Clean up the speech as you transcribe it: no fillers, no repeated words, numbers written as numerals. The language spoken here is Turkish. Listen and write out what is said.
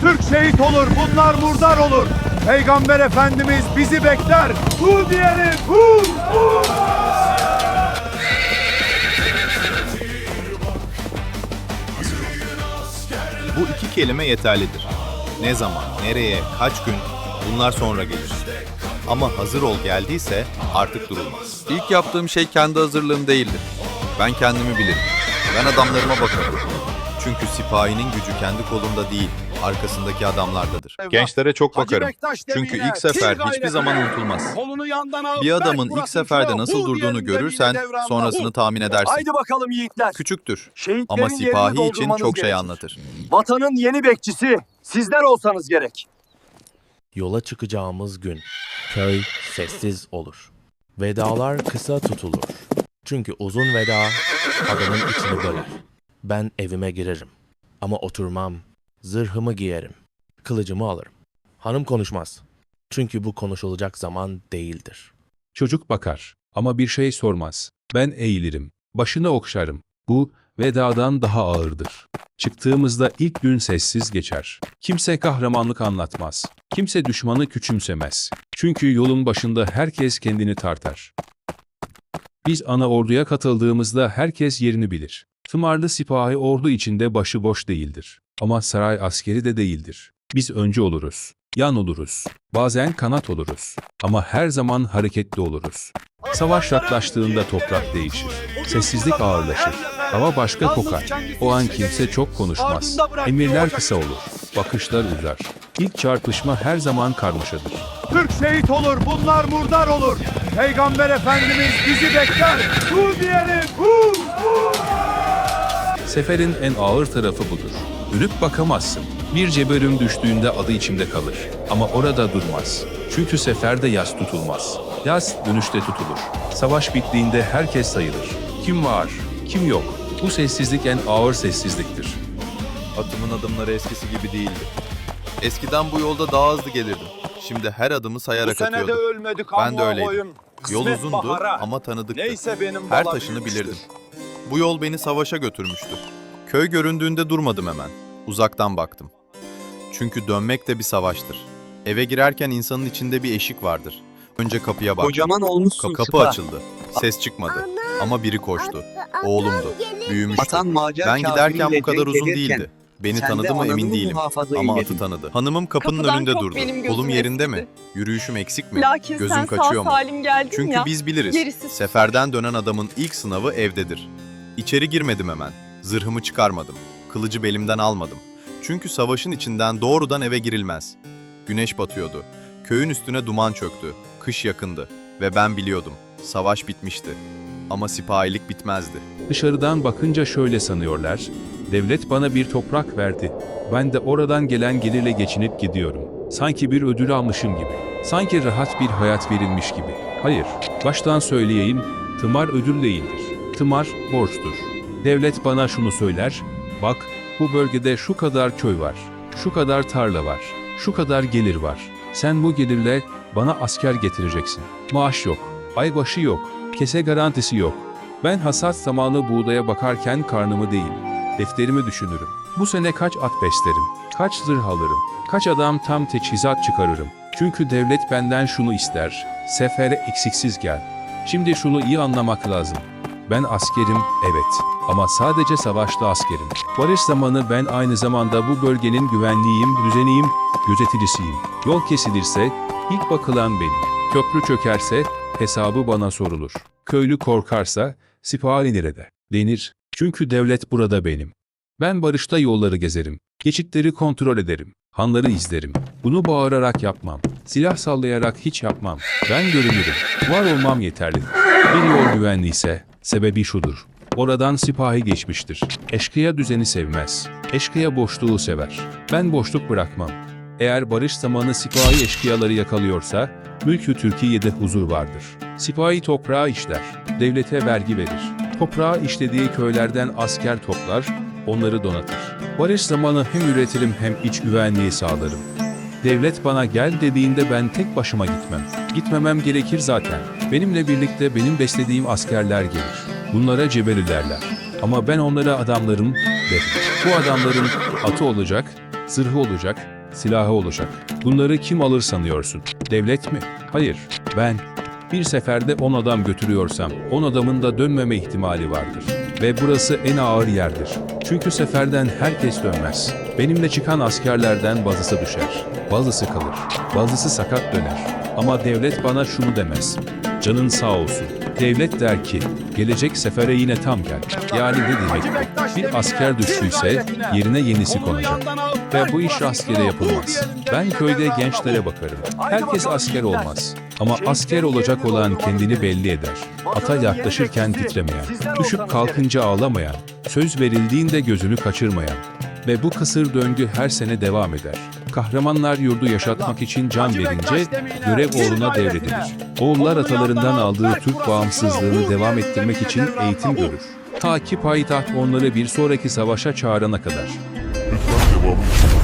Türk şehit olur, bunlar murdar olur. Peygamber Efendimiz bizi bekler. Hu diyelim, hu, hu. Bu iki kelime yeterlidir. Ne zaman, nereye, kaç gün, bunlar sonra gelir. Ama hazır ol geldiyse artık durulmaz. İlk yaptığım şey kendi hazırlığım değildir. Ben kendimi bilirim. Ben adamlarıma bakarım. Çünkü sipahinin gücü kendi kolunda değil, arkasındaki adamlardadır. Gençlere çok bakarım. Çünkü ilk sefer hiçbir zaman unutulmaz. Bir adamın ilk seferde nasıl durduğunu görürsen sonrasını tahmin edersin. Haydi bakalım yiğitler. Küçüktür Şehitlerin ama yerini sipahi için doldurmanız çok şey gerekir. anlatır. Vatanın yeni bekçisi sizler olsanız gerek. Yola çıkacağımız gün köy sessiz olur. Vedalar kısa tutulur. Çünkü uzun veda adamın içini böler. Ben evime girerim. Ama oturmam. Zırhımı giyerim. Kılıcımı alırım. Hanım konuşmaz. Çünkü bu konuşulacak zaman değildir. Çocuk bakar ama bir şey sormaz. Ben eğilirim, başını okşarım. Bu vedadan daha ağırdır. Çıktığımızda ilk gün sessiz geçer. Kimse kahramanlık anlatmaz. Kimse düşmanı küçümsemez. Çünkü yolun başında herkes kendini tartar. Biz ana orduya katıldığımızda herkes yerini bilir. Tımarlı sipahi ordu içinde başıboş değildir. Ama saray askeri de değildir. Biz öncü oluruz, yan oluruz, bazen kanat oluruz. Ama her zaman hareketli oluruz. Savaş yaklaştığında toprak değişir. Sessizlik ağırlaşır. Hava başka kokar. O an kimse çok konuşmaz. Emirler kısa olur. Bakışlar uzar. İlk çarpışma her zaman karmaşadır. Türk şehit olur, bunlar murdar olur. Peygamber Efendimiz bizi bekler. Hu diyelim, hu, hu. Seferin en ağır tarafı budur. Dönüp bakamazsın. Bir ceberim düştüğünde adı içimde kalır. Ama orada durmaz. Çünkü seferde yas tutulmaz. Yas dönüşte tutulur. Savaş bittiğinde herkes sayılır. Kim var, kim yok. Bu sessizlik en ağır sessizliktir. Atımın adımları eskisi gibi değildi. Eskiden bu yolda daha hızlı gelirdim. Şimdi her adımı sayarak atıyordum. ölmedik Ben de öyleydim. Yol uzundu ama tanıdıktı. Her taşını bilirdim. Bu yol beni savaşa götürmüştü. Köy göründüğünde durmadım hemen. Uzaktan baktım. Çünkü dönmek de bir savaştır. Eve girerken insanın içinde bir eşik vardır. Önce kapıya baktım. Kocaman olmuşsun Kapı Sıpa. açıldı. Ses çıkmadı. Ama biri koştu. Oğlumdu. Büyümüştü. Atan macer Ben giderken bu kafiriyle kadar uzun gelirken değildi. Beni sen de tanıdı mı ananı emin mı değilim. muhafaza Ama eyledin? atı tanıdı. Hanımım kapının Kapıdan önünde çok durdu. benim gözüm Kolum yerinde eskidi. mi? Yürüyüşüm eksik mi? Lakin Gözüm sen kaçıyor sağ mu? salim geldin Çünkü ya. biz biliriz. gerisi sus. Seferden dönen adamın ilk sınavı evdedir. İçeri girmedim hemen. Zırhımı çıkarmadım. Kılıcı belimden almadım. Çünkü savaşın içinden doğrudan eve girilmez. Güneş batıyordu. Köyün üstüne duman çöktü. Kış yakındı. Ve ben biliyordum. Savaş bitmişti. Ama sipahilik bitmezdi. Dışarıdan bakınca şöyle sanıyorlar. Devlet bana bir toprak verdi. Ben de oradan gelen gelirle geçinip gidiyorum. Sanki bir ödül almışım gibi. Sanki rahat bir hayat verilmiş gibi. Hayır, baştan söyleyeyim, tımar ödül değildir. Tımar borçtur. Devlet bana şunu söyler, bak bu bölgede şu kadar köy var, şu kadar tarla var, şu kadar gelir var. Sen bu gelirle bana asker getireceksin. Maaş yok, aybaşı yok, kese garantisi yok. Ben hasat zamanı buğdaya bakarken karnımı değil, defterimi düşünürüm. Bu sene kaç at beslerim, kaç zırh alırım, kaç adam tam teçhizat çıkarırım. Çünkü devlet benden şunu ister, sefere eksiksiz gel. Şimdi şunu iyi anlamak lazım. Ben askerim, evet. Ama sadece savaşta askerim. Barış zamanı ben aynı zamanda bu bölgenin güvenliğiyim, düzeniyim, gözeticisiyim. Yol kesilirse ilk bakılan benim. Köprü çökerse hesabı bana sorulur. Köylü korkarsa sipahi nerede denir. Çünkü devlet burada benim. Ben barışta yolları gezerim. Geçitleri kontrol ederim. Hanları izlerim. Bunu bağırarak yapmam. Silah sallayarak hiç yapmam. Ben görünürüm. Var olmam yeterli. Bir yol güvenliyse sebebi şudur. Oradan sipahi geçmiştir. Eşkıya düzeni sevmez. Eşkıya boşluğu sever. Ben boşluk bırakmam. Eğer barış zamanı sipahi eşkıyaları yakalıyorsa, mülkü Türkiye'de huzur vardır. Sipahi toprağı işler. Devlete vergi verir. Toprağı işlediği köylerden asker toplar, onları donatır. Barış zamanı hem üretirim hem iç güvenliği sağlarım. Devlet bana gel dediğinde ben tek başıma gitmem. Gitmemem gerekir zaten. Benimle birlikte benim beslediğim askerler gelir. Bunlara cebeli derler. Ama ben onlara adamlarım derim. Bu adamların atı olacak, Zırhı olacak, silahı olacak. Bunları kim alır sanıyorsun? Devlet mi? Hayır, ben. Bir seferde 10 adam götürüyorsam 10 adamın da dönmeme ihtimali vardır. Ve burası en ağır yerdir. Çünkü seferden herkes dönmez. Benimle çıkan askerlerden bazısı düşer, bazısı kalır, bazısı sakat döner. Ama devlet bana şunu demez. Canın sağ olsun. Devlet der ki, gelecek sefere yine tam gel. Yani ne demek bu? Bir asker düştüyse yerine yenisi konacak. Ve bu iş rastgele yapılmaz. Ben köyde gençlere bakarım. Herkes asker olmaz. Ama asker olacak olan kendini belli eder. Ata yaklaşırken titremeyen, düşüp kalkınca ağlamayan, söz verildiğinde gözünü kaçırmayan. Ve bu kısır döngü her sene devam eder. Kahramanlar yurdu yaşatmak için can verince görev oğluna devredilir. Oğullar atalarından aldığı Türk bağımsızlığını devam ettirmek için eğitim görür. Ta ki payitaht onları bir sonraki savaşa çağırana kadar. Lütfen devamını